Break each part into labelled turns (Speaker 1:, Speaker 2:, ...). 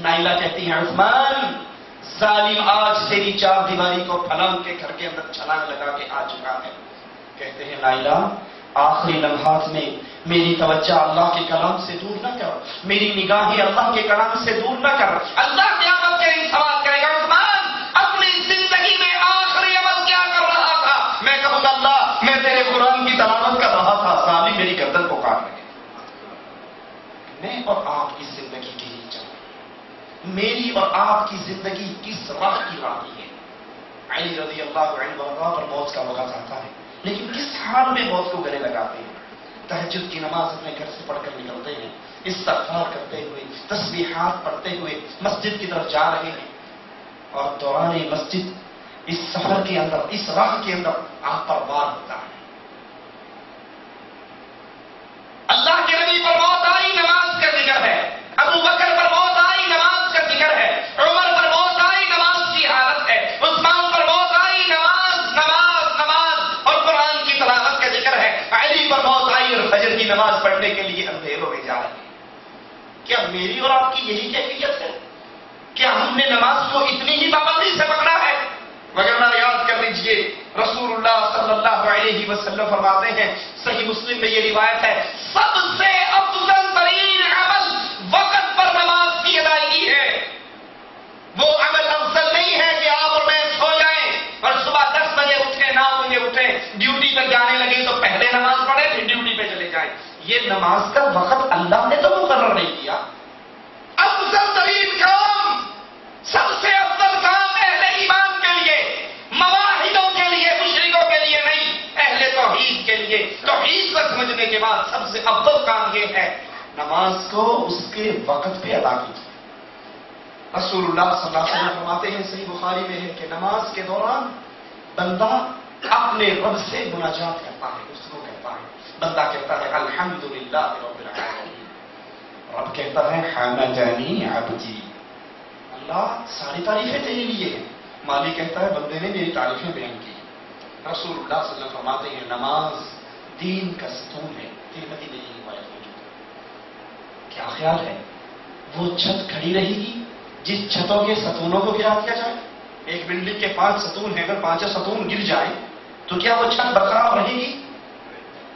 Speaker 1: نائلہ کہتی ہیں عثمان ظالم آج تیری چار دیواری کو پھلانگ کے گھر کے اندر چھلانگ لگا کے آ چکا ہے. کہتے ہیں نائلہ آخری لمحات میں میری توجہ اللہ کے کلام سے دور نہ کر، میری نگاہیں اللہ کے کلام سے دور نہ کر. اللہ قیامت کے دن سوال کرے گا عثمان اپنی زندگی میں آخری عمل کیا کر رہا تھا؟ میں کہوں گا اللہ میں تیرے قرآن کی تلاوت کر رہا تھا. ظالم میری گردن کو کاٹ لگے. میں اور آپ کی زندگی کے لیے چاہوں میری اور آپ کی زندگی کس راہ کی راہی ہے؟ علی رضی اللہ عنہ پر موت کا وقت آتا ہے لیکن کس حال میں موت کو گلے لگاتے ہیں؟ تہجد کی نماز اپنے گھر سے پڑھ کر نکلتے ہیں، استغفار کرتے ہوئے، تسبیحات پڑھتے ہوئے مسجد کی طرف جا رہے ہیں اور دوران مسجد اس سفر کے اندر، اس راہ کے اندر آپ پر وار ہوتا ہے. اللہ کے نبی پر موت آئی، نماز کا ذکر ہے. ابو بکر پر موت آئی، نماز کا ذکر ہے. عمر پر موت آئی، نماز کی حالت ہے. عثمان پر موت آئی، نماز نماز نماز اور قرآن کی تلاوت کا ذکر ہے. علی پر موت آئی اور فجر کی نماز پڑھنے کے لیے اندھیروں میں جا رہے ہیں. کیا میری اور آپ کی یہی کیفیت ہے؟ کیا ہم نے نماز کو اتنی ہی پابندی سے پکڑا ہے؟ وگرنہ یاد کر لیجئے رسول اللہ صلی اللہ علیہ وسلم فرماتے ہیں، صحیح مسلم میں یہ روایت ہے، سب سے افضل ترین عمل وقت پر نماز کی ادائیگی ہے. وہ عمل افضل نہیں ہے کہ آپ اور میں سو جائیں اور صبح 10 بجے اٹھیں، 9 بجے اٹھیں، ڈیوٹی پر جانے لگے تو پہلے نماز پڑھیں پھر ڈیوٹی پہ چلے جائیں. یہ نماز کا وقت اللہ نے تو مقرر نہیں کیا. افضل ترین کام، سب سے افضل کام اہل ایمان کے لیے، مواحدوں کے لیے، مشرکوں کے لیے نہیں، اہل توحید کے لیے. توحید کو سمجھنے کے بعد سب سے افضل کام یہ ہے نماز کو اس کے وقت پہ ادا کیجیے. رسول اللہ صلی اللہ علیہ وسلم فرماتے ہیں، صحیح بخاری میں ہے کہ نماز کے دوران بندہ اپنے رب سے مناجات کرتا ہے، اس کو کہتا ہے. بندہ کہتا ہے الحمدللہ رب العالمین، رب کہتا ہے حمدنی عبدی، اللہ ساری تعریفیں تیرے لیے ہیں. مالک کہتا ہے بندے نے میری تعریفیں بیان کی. رسول اللہ صلی اللہ علیہ وسلم فرماتے ہیں نماز دین کا ستون ہے. ترمذی میں یہ روایت موجود ہے. کیا خیال ہے وہ چھت کھڑی رہے گی جس چھتوں کے ستونوں کو گرا دیا جائے؟ ایک بلڈنگ کے 5 ستون ہیں، اگر 5 ستون گر جائیں تو کیا وہ چھت برقرار رہے گی؟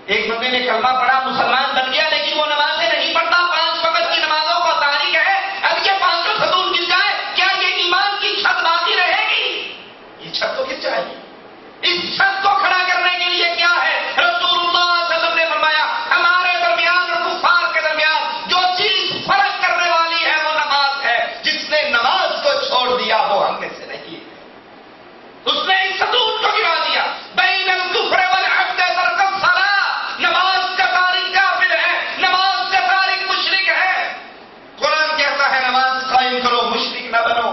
Speaker 1: ایک بندے نے کلمہ پڑھا، مسلمان بن گیا، لیکن وہ نمازیں نہیں پڑھتا، 5 وقت کی نمازوں کو تاریخ ہے. اب یہ 5 ستون گر جائے کیا یہ ایمان کی چھت باقی رہے گی؟ یہ چھت تو گر جائے گی. اس چھت کو کھڑا کرنے کے لیے کیا ہے؟ رسول اللہ صلی اللہ علیہ وسلم نے فرمایا ہمارے درمیان اور کفار کے درمیان جو چیز فرق کرنے والی ہے وہ نماز ہے. جس نے نماز کو چھوڑ دیا وہ ہم میں سے نہیں ہے. اس نے اس ستون کو گرا دیا. بین الکفر والعبد ترک الصلاۃ، نماز کا تارک کافر ہے، نماز کا تارک مشرک ہے. قرآن کہتا ہے نماز قائم کرو، مشرک نہ بنو.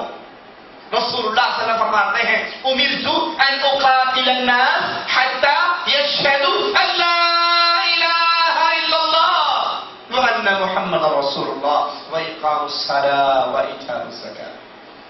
Speaker 1: رسول اللہ صلی اللہ علیہ وسلم فرماتے ہیں امرت ان اقاتل الناس حتى يشهدوا ان لا اله الا الله وان محمد رسول الله واقام الصلاة وایتاء الزکاۃ.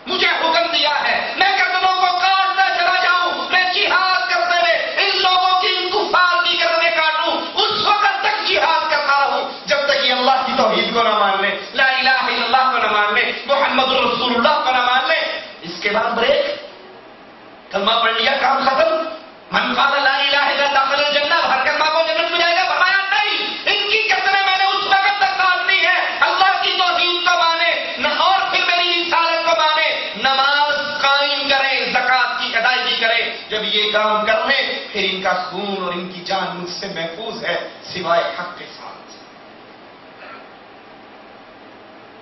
Speaker 1: مجھے حکم دیا ہے میں گردنوں کو کاٹتا چلا جاؤں، میں جہاد کرتے ہوئے ان لوگوں کی، ان کفار کی گردنیں کاٹوں، اس وقت تک جہاد کرتا رہوں جب تک یہ اللہ کی توحید کو نہ مان لے، لا الہ الا اللہ کو نہ مان لے، محمد رسول اللہ کو نہ مان لے. اس کے بعد بریک، کلمہ پڑھ لیا کام ختم. من قال لا الہ الا اللہ دخل الجنہ، ہر کلمہ کو جنت میں جائے گا. فرمایا نہیں، ان کی گردنیں میں نے اس وقت تک کاٹنی ہے اللہ کی توحید کو مانے اور پھر میری رسالت کو مانے، نماز قائم کرے، زکات کی ادائیگی کرے. جب یہ کام کر لیں پھر ان کا خون اور ان کی جان مجھ سے محفوظ ہے سوائے حق کے ساتھ.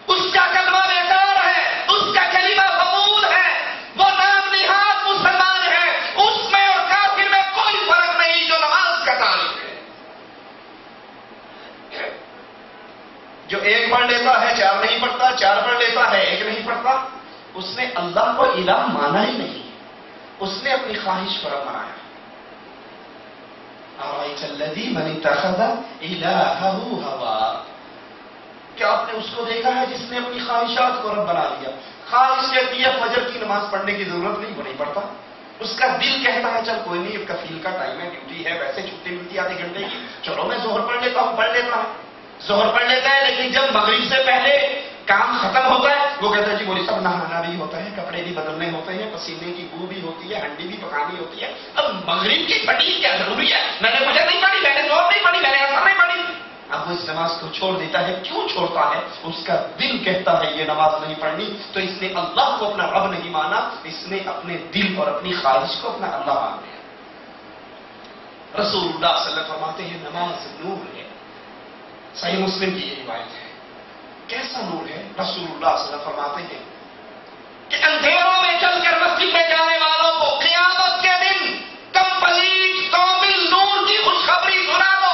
Speaker 1: اس کا کلمہ بیکار ہے، اس کا کلمہ فضول ہے، وہ نام نہاد مسلمان ہے، اس میں اور کافر میں کوئی فرق نہیں جو نماز کا تعلق ہے. جو ایک پڑھ لیتا ہے 4 نہیں پڑھتا، 4 پڑھ لیتا ہے 1 نہیں پڑھتا، اس نے اللہ کو الہ مانا ہی نہیں، اس نے اپنی خواہش پر بنایا. ارأیت الذی من اتخذ الہہ ہوا، کیا آپ نے اس کو دیکھا ہے جس نے اپنی خواہشات کو رب بنا لیا؟ خواہش کہتی ہے فجر کی نماز پڑھنے کی ضرورت نہیں، وہ نہیں پڑھتا. اس کا دل کہتا ہے چل کوئی نہیں، کفیل کا ٹائم ہے، ڈیوٹی ہے، ویسے چھٹی ملتی آدھے گھنٹے کی، چلو میں ظہر پڑھ لیتا ہے. ظہر پڑھ لیتا ہے لیکن جب مغرب سے پہلے کام ختم ہوتا ہے وہ کہتا ہے جی بولی سب نہانا بھی ہوتا ہے، کپڑے بھی بدلنے ہوتے ہیں، پسینے کی بو بھی ہوتی ہے، ہنڈی بھی پکانی ہوتی ہے، اب مغرب کی پڑھی کیا ضروری ہے؟ میں نے مجھے نہیں پڑھی، میں نے زور نہیں پڑھی، میں نے اثر نہیں پڑھی. اب وہ اس نماز کو چھوڑ دیتا ہے. کیوں چھوڑتا ہے؟ اس کا دل کہتا ہے یہ نماز نہیں پڑھنی. تو اس نے اللہ کو اپنا رب نہیں مانا، اس نے اپنے دل اور اپنی خواہش کو اپنا اللہ مان لیا. رسول اللہ صلی اللہ علیہ وسلم فرماتے ہیں نماز نور ہے. صحیح مسلم کی یہ روایت ہے. کیسا نور ہے؟ رسول اللہ صلی اللہ علیہ وسلم فرماتے ہیں کہ اندھیروں میں چل کر مسجد میں جانے والوں کو قیامت کے دن کمپلیٹ کامل نور کی خوشخبری سنا دو.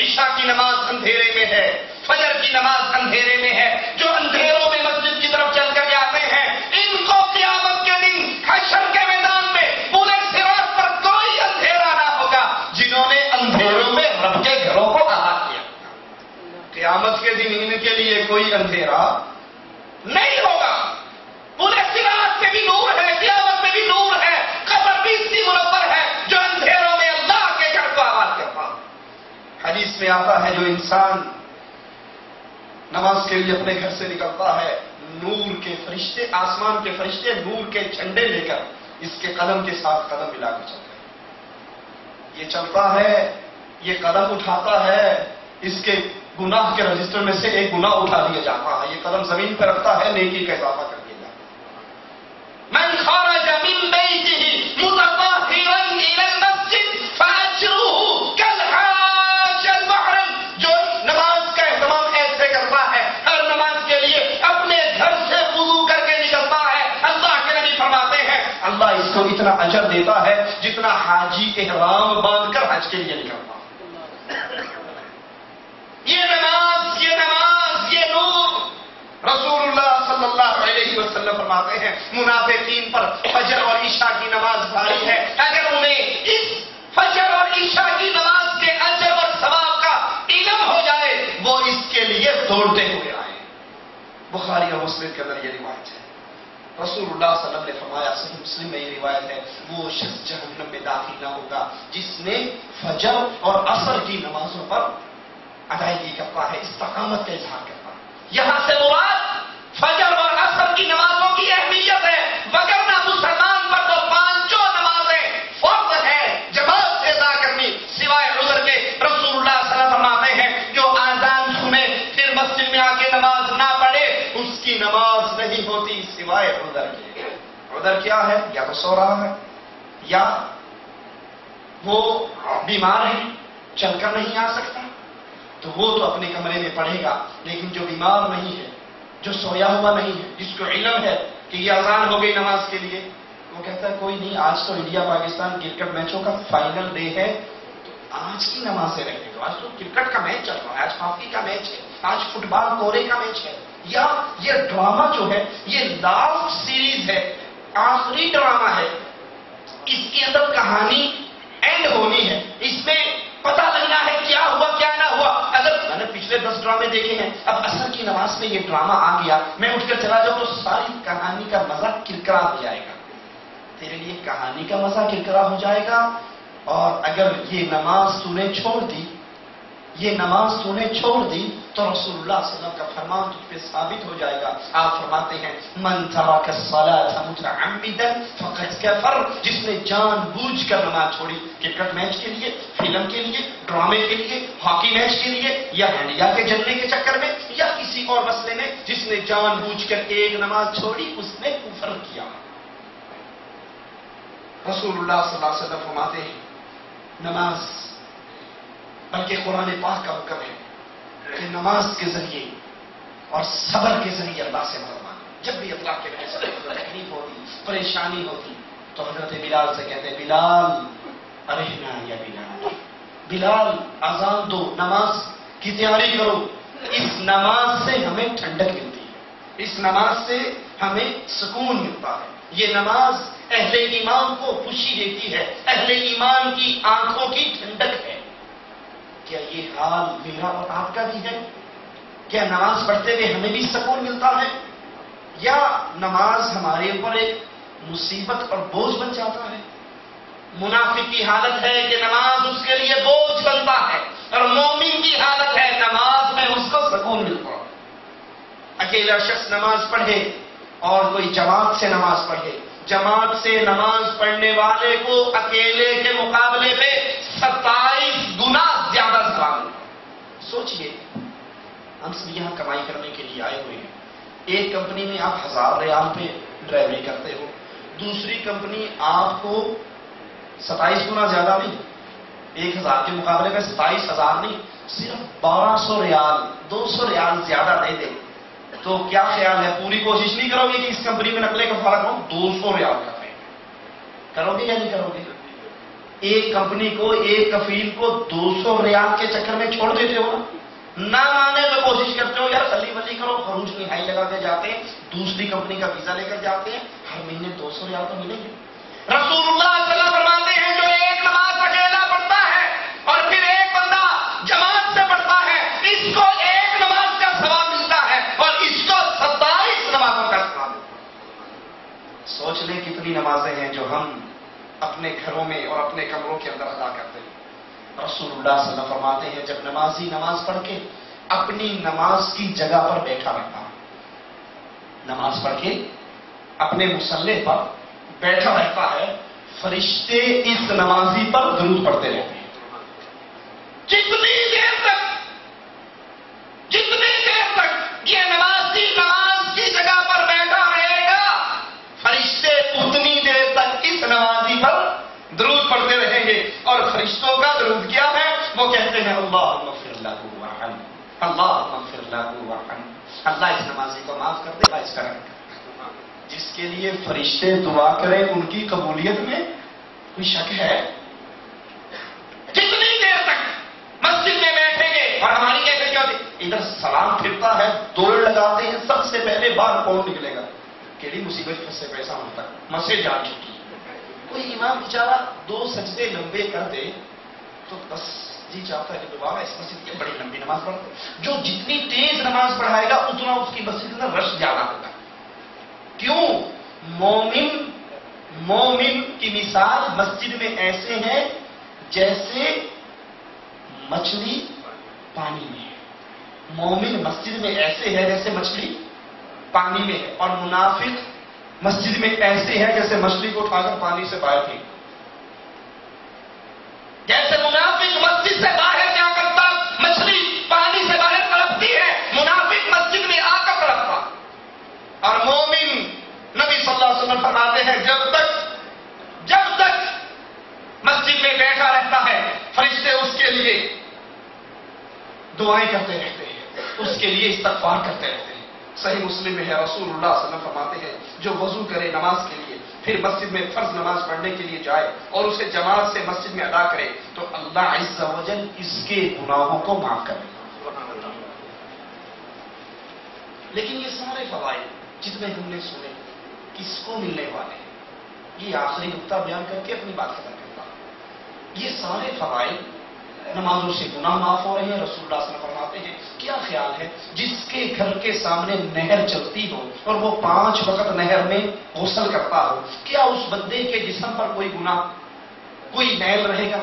Speaker 1: عشاء کی نماز اندھیرے میں ہے، فجر کی نماز اندھیرے میں ہے. جو اندھیروں میں مسجد کی طرف چل کر جاتے ہیں ان کو قیامت کے دن حشر کے میدان میں پورے صراط پر کوئی اندھیرا نہ ہوگا. جنہوں نے اندھیروں میں رب کے گھروں کو آباد کیا، قیامت کے دن ان کے لیے کوئی اندھیرا نہیں ہوگا. پورے صراط میں بھی نور ہے، قیامت میں بھی نور ہے، قبر بھی اس کی منور ہے جو اندھیروں میں اللہ کے گھر کو آباد کرتا. حدیث میں آتا ہے جو انسان نماز کے لیے اپنے گھر سے نکلتا ہے، نور کے فرشتے، آسمان کے فرشتے نور کے جھنڈے لے کر اس کے قدم کے ساتھ قدم ملا کر چلتے ہیں. یہ چلتا ہے، یہ قدم اٹھاتا ہے، اس کے گناہ کے رجسٹر میں سے ایک گناہ اٹھا دیا جاتا ہے. یہ قدم زمین پر رکھتا ہے، نیکی کا اضافہ کر دیا جاتا ہے. من خرج من بیته متطهرا الى المسجد فاجره كالحاج المحرم. جو نماز کا اہتمام ایسے کرتا ہے، ہر نماز کے لیے اپنے گھر سے وضو کر کے نکلتا ہے، اللہ کے نبی فرماتے ہیں اللہ اس کو اتنا اجر دیتا ہے جتنا حاجی احرام باندھ کر حج کے لیے نکلتا ہے. یہ نماز، یہ نور. رسول اللہ صلی اللہ علیہ وسلم فرماتے ہیں منافقین پر فجر اور عشاء کی نماز بھاری ہے. اگر انہیں اس فجر اور عشاء کی نماز کے اجر اور ثواب کا علم ہو جائے وہ اس کے لیے دوڑتے ہوئے آئے. بخاری اور مسلم کے اندر یہ روایت ہے. رسول اللہ صلی اللہ علیہ وسلم نے فرمایا، صحیح مسلم میں یہ روایت ہے، وہ شخص جہنم میں داخل نہ ہوگا جس نے فجر اور عصر کی نمازوں پر ادائیگی کرتا ہے، استقامت کا اظہار کرتا ہے. یہاں سے مراد فجر اور عصر کی نمازوں کی اہمیت ہے، وگرنہ مسلمان پر تو پانچوں نمازیں فرض ہے جماعت سے ادا کرنی سوائے عذر کے. رسول اللہ صلی اللہ علیہ وسلم فرماتے ہیں جو آذان سنے پھر مسجد میں آ کے نماز نہ پڑھے اس کی نماز نہیں ہوتی سوائے عذر کے. عذر کیا ہے؟ یا تو سو رہا ہے، یا وہ بیمار ہے چل کر نہیں آ سکتا، تو وہ تو اپنے کمرے میں پڑھے گا. لیکن جو بیمار نہیں ہے، جو سویا ہوا نہیں ہے، جس کو علم ہے کہ یہ اذان ہو گئی نماز کے لیے، وہ کہتا ہے کوئی نہیں، آج تو انڈیا پاکستان کرکٹ میچوں کا فائنل ڈے ہے، تو آج کی نمازیں رہنے دو. آج تو کرکٹ کا میچ چل رہا ہے، آج ہاکی کا میچ ہے، آج فٹ بال کورے کا میچ ہے. یا یہ ڈرامہ جو ہے یہ لاسٹ سیریز ہے، آخری ڈرامہ ہے، اس کے اندر کہانی اینڈ ہونی ہے، اس میں پتہ لگنا ہے کیا ہوا کیا نہ ہوا. اگر میں نے پچھلے 10 ڈرامے دیکھے ہیں، اب عصر کی نماز میں یہ ڈرامہ آ گیا، میں اٹھ کر چلا جاؤں تو ساری کہانی کا مزہ کرکرا ہو جائے گا. تیرے لیے کہانی کا مزہ کرکرا ہو جائے گا. اور اگر یہ نماز تو نے چھوڑ دی، یہ نماز تو نے چھوڑ دی تو رسول اللہ صلی اللہ علیہ وسلم کا فرمان تجھ پہ ثابت ہو جائے گا. آپ فرماتے ہیں من ترک الصلاۃ متعمدا فقد کفر. جس نے جان بوجھ کر نماز چھوڑی، کرکٹ میچ کے لیے، فلم کے لیے، ڈرامے کے لیے، ہاکی میچ کے لیے، یا انڈیا کے جلنے کے چکر میں، یا کسی اور مسئلے میں، جس نے جان بوجھ کر ایک نماز چھوڑی اس نے کفر کیا. رسول اللہ صلی اللہ علیہ وسلم فرماتے ہیں نماز، بلکہ قرآن پاک کا حکم ہے کہ نماز کے ذریعے اور صبر کے ذریعے اللہ سے مدد مانگو. جب بھی اللہ کے فیصلے تکلیف ہوتی، پریشانی ہوتی تو حضرت بلال سے کہتے ہیں بلال ارحنا یا بلال، بلال اذان دو، نماز کی تیاری کرو. اس نماز سے ہمیں ٹھنڈک ملتی ہے، اس نماز سے ہمیں سکون ملتا ہے. یہ نماز اہل ایمان کو خوشی دیتی ہے، اہل ایمان کی آنکھوں کی ٹھنڈک ہے. کیا یہ حال میرا اور آپ کا بھی ہے؟ کیا نماز پڑھتے ہوئے ہمیں بھی سکون ملتا ہے، یا نماز ہمارے اوپر ایک مصیبت اور بوجھ بن جاتا ہے؟ منافق کی حالت ہے کہ نماز اس کے لیے بوجھ بنتا ہے، اور مومن کی حالت ہے نماز میں اس کو سکون ملتا ہے. اکیلا شخص نماز پڑھے اور کوئی جماعت سے نماز پڑھے، جماعت سے نماز پڑھنے والے کو اکیلے کے مقابلے میں 27 گنا زیادہ ثواب ملتا ہے۔ سوچئے، ہم سب یہاں کمائی کرنے کے لیے آئے ہوئے ہیں۔ ایک کمپنی میں آپ 1000 ریال پہ ڈرائیوری کرتے ہو، دوسری کمپنی آپ کو 27 گنا زیادہ نہیں، 1000 کے مقابلے میں 27,000 نہیں، صرف 1200 ریال 200 ریال زیادہ دے دے، تو کیا خیال ہے، پوری کوشش نہیں کرو گے کہ اس کمپنی میں نقلے کا فرق ہو؟ 200 ریال کا کرو گے یا نہیں کرو گے؟ ایک کمپنی کو، ایک کفیل کو 200 ریال کے چکر میں چھوڑ دیتے ہو نہ مانے تو کوشش کرتے ہو یار سلی ولی کرو، خروج نہائی لگا کے جاتے ہیں، دوسری کمپنی کا ویزا لے کر جاتے ہیں، ہر مہینے 200 ریال تو ملیں گے۔ رسول اللہ صلی اللہ علیہ وسلم فرماتے ہیں جو ایک نماز اکیلا پڑھتا ہے اور پھر ایک بندہ جماعت سے پڑھتا ہے، اس کو ایک نماز کا ثواب ملتا ہے اور اس کو 27 نمازوں کا ثواب ملتا ہے۔ سوچ لیں کتنی نمازیں ہیں جو ہم اپنے گھروں میں اور اپنے کمروں کے اندر ادا کرتے ہیں۔ رسول اللہ صلی اللہ علیہ وسلم فرماتے ہیں جب نمازی نماز پڑھ کے اپنی نماز کی جگہ پر بیٹھا رہتا ہے، نماز پڑھ کے اپنے مصلی پر بیٹھا رہتا ہے، فرشتے اس نمازی پر درود پڑھتے رہتے ہیں۔ جتنی دیر تک یہ نمازی نماز کی جگہ پر بیٹھا رہے گا، فرشتے اتنی دیر تک اس نمازی پر درود پڑھتے رہیں گے۔ اور فرشتوں کا درود کیا ہے؟ وہ کہتے ہیں اللہم اغفر لہ وارحمہ، اللہم اغفر لہ وارحمہ، اللہ اس نمازی کو معاف کر دے، اس کا رحم کر دے۔ جس کے لیے فرشتے دعا کریں ان کی قبولیت میں کوئی شک ہے؟ جتنی دیر تک مسجد میں بیٹھیں گے اور ہماری کیسے کیا ہوتی، ادھر سلام پھرتا ہے، دوڑ لگاتے ہیں، سب سے پہلے باہر کون نکلے گا، کیڑی مصیبت پھنسے پیسہ ہوتا ہے، مسجد جان چکی۔ کوئی امام بیچارہ 2 سجدے لمبے کر دے تو بس جی چاہتا ہے کہ دوبارہ اس مسجد کی بڑی لمبی نماز پڑھو۔ جو جتنی تیز نماز پڑھائے گا اتنا اس کی مسجد میں رش زیادہ ہوگا۔ کیوں؟ مومن کی مثال مسجد میں ایسے ہیں جیسے مچھلی پانی میں ہے۔ مومن مسجد میں ایسے ہے جیسے مچھلی پانی میں ہے، اور منافق مسجد میں ایسے ہے جیسے مچھلی کو اٹھا کر پانی سے باہر پھینک۔ جیسے منافق مسجد سے باہر جا کرتا مچھلی پانی سے باہر تڑپتی ہے، منافق مسجد میں آ کر تڑپتا۔ اور مومن نبی صلی اللہ علیہ وسلم فرماتے ہیں جب تک مسجد میں بیٹھا رہتا ہے فرشتے اس کے لیے دعائیں کرتے رہتے ہیں، اس کے لیے استغفار کرتے رہتے ہیں۔ صحیح مسلم میں ہے، رسول اللہ صلی اللہ علیہ وسلم فرماتے ہیں جو وضو کرے نماز کے لیے، پھر مسجد میں فرض نماز پڑھنے کے لیے جائے اور اسے جماعت سے مسجد میں ادا کرے تو اللہ عز و جل اس کے گناہوں کو معاف کرے گا۔ لیکن یہ سارے فوائد جتنے ہم نے سنے کس کو ملنے والے ہیں؟ یہ آخری نقطہ بیان کر کے اپنی بات ختم کرتا ہوں۔ یہ سارے فوائد، نمازوں سے گناہ معاف ہو رہے ہیں، رسول اللہ صلی اللہ علیہ وسلم فرماتے ہیں کیا خیال ہے جس کے گھر کے سامنے نہر چلتی ہو اور وہ 5 وقت نہر میں غسل کرتا ہو، کیا اس بندے کے جسم پر کوئی گناہ، کوئی میل رہے گا؟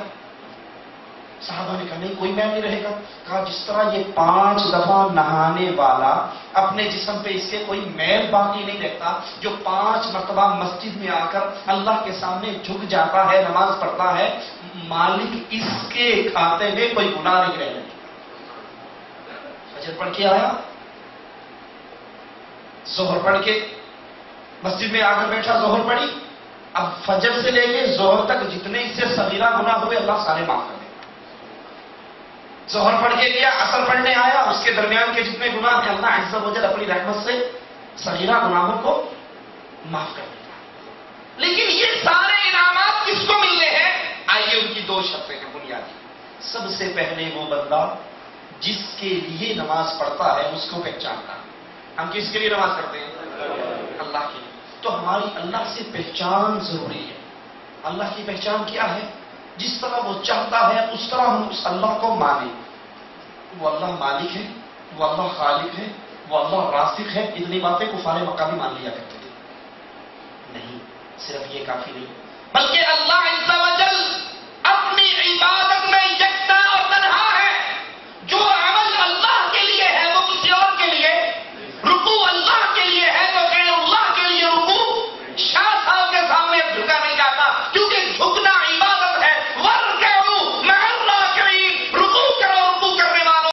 Speaker 1: صحابہ نے کہا نہیں، کوئی میل نہیں رہے گا۔ کہا جس طرح یہ 5 دفعہ نہانے والا اپنے جسم پہ اس کے کوئی میل باقی نہیں رہتا، جو 5 مرتبہ مسجد میں آ کر اللہ کے سامنے جھک جاتا ہے، نماز پڑھتا ہے، مالک اس کے کھاتے میں کوئی گناہ نہیں رہنے۔ فجر پڑھ کے آیا، ظہر پڑھ کے مسجد میں آ کر بیٹھا، ظہر پڑھی، اب فجر سے لے کے ظہر تک جتنے اس سے صغیرہ گناہ ہوئے اللہ سارے معاف کر دے۔ ظہر پڑھ کے گیا، عصر پڑھنے آیا، اس کے درمیان کے جتنے گناہ ہیں اللہ عز و جل اپنی رحمت سے صغیرہ گناہوں کو معاف کر دیتا۔ لیکن یہ سارے انعامات کس کو ملنے ہیں؟ آئیے ان کی 2 شرطیں ہیں بنیادی۔ سب سے پہلے وہ بندہ جس کے لیے نماز پڑھتا ہے اس کو پہچانتا ہے۔ ہم کس کے لیے نماز پڑھتے ہیں؟ اللہ کے لیے۔ تو ہماری اللہ سے پہچان ضروری ہے۔ اللہ کی پہچان کیا ہے؟ جس طرح وہ چاہتا ہے اس طرح ہم اس اللہ کو مانیں۔ وہ اللہ مالک ہے، وہ اللہ خالق ہے، وہ اللہ رازق ہے۔ اتنی باتیں کفار مکہ بھی مان لیا کرتے تھے۔ نہیں، صرف یہ کافی نہیں، بلکہ اللہ